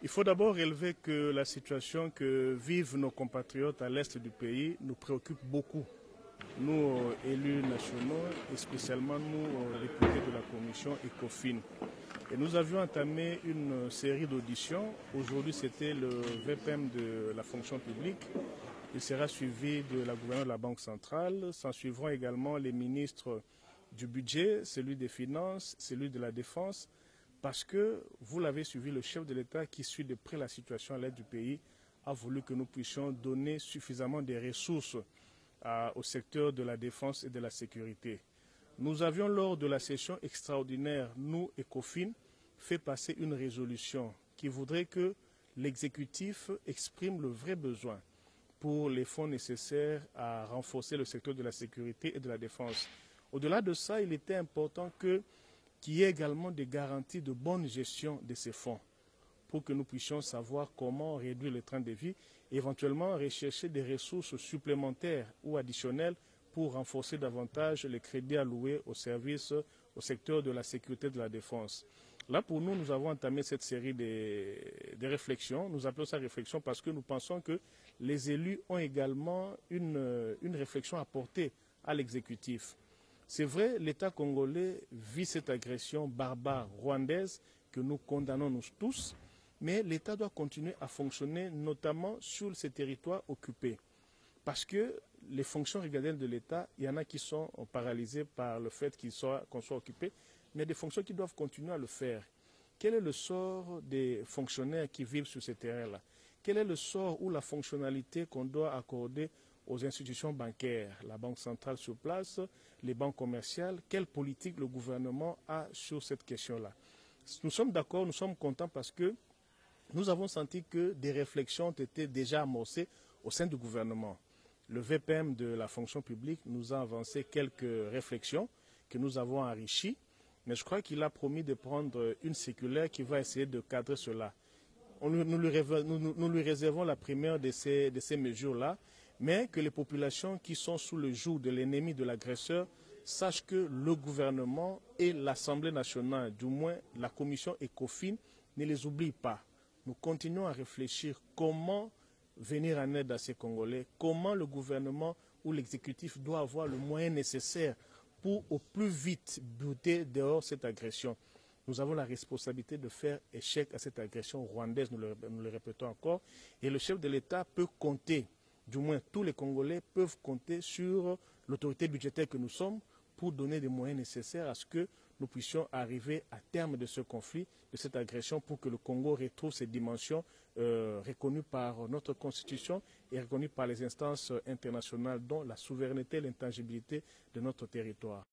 Il faut d'abord relever que la situation que vivent nos compatriotes à l'est du pays nous préoccupe beaucoup. Nous, élus nationaux, et spécialement nous, députés de la commission ECOFIN. Et nous avions entamé une série d'auditions. Aujourd'hui, c'était le VPM de la fonction publique. Il sera suivi de la gouverneure de la Banque centrale. S'en suivront également les ministres du budget, celui des finances, celui de la défense. Parce que, vous l'avez suivi, le chef de l'État qui suit de près la situation à l'est du pays a voulu que nous puissions donner suffisamment de ressources au secteur de la défense et de la sécurité. Nous avions, lors de la session extraordinaire, nous, ECOFIN, fait passer une résolution qui voudrait que l'exécutif exprime le vrai besoin pour les fonds nécessaires à renforcer le secteur de la sécurité et de la défense. Au-delà de ça, il était important qu'il y ait également des garanties de bonne gestion de ces fonds pour que nous puissions savoir comment réduire le train de vie et éventuellement rechercher des ressources supplémentaires ou additionnelles pour renforcer davantage les crédits alloués au service, au secteur de la sécurité et de la défense. Là, pour nous, nous avons entamé cette série de réflexions. Nous appelons ça réflexion parce que nous pensons que les élus ont également une réflexion à porter à l'exécutif. C'est vrai, l'État congolais vit cette agression barbare rwandaise que nous condamnons nous tous, mais l'État doit continuer à fonctionner, notamment sur ces territoires occupés. Parce que les fonctions régaliennes de l'État, il y en a qui sont paralysées par le fait qu'on soit occupé, mais il y a des fonctions qui doivent continuer à le faire. Quel est le sort des fonctionnaires qui vivent sur ces terrains-là? Quel est le sort ou la fonctionnalité qu'on doit accorder aux institutions bancaires, la Banque centrale sur place, les banques commerciales? Quelle politique le gouvernement a sur cette question-là? Nous sommes d'accord, nous sommes contents parce que nous avons senti que des réflexions ont été déjà amorcées au sein du gouvernement. Le VPM de la fonction publique nous a avancé quelques réflexions que nous avons enrichies, mais je crois qu'il a promis de prendre une circulaire qui va essayer de cadrer cela. Nous lui réservons la première de ces mesures-là, mais que les populations qui sont sous le joug de l'ennemi, de l'agresseur, sachent que le gouvernement et l'Assemblée nationale, du moins la commission ECOFIN, ne les oublient pas. Nous continuons à réfléchir comment venir en aide à ces Congolais, comment le gouvernement ou l'exécutif doit avoir le moyen nécessaire pour au plus vite buter dehors cette agression. Nous avons la responsabilité de faire échec à cette agression rwandaise, nous le répétons encore, et le chef de l'État peut compter, du moins tous les Congolais peuvent compter sur l'autorité budgétaire que nous sommes pour donner des moyens nécessaires à ce que nous puissions arriver à terme de ce conflit, de cette agression, pour que le Congo retrouve ses dimensions reconnues par notre Constitution et reconnues par les instances internationales, dont la souveraineté et l'intangibilité de notre territoire.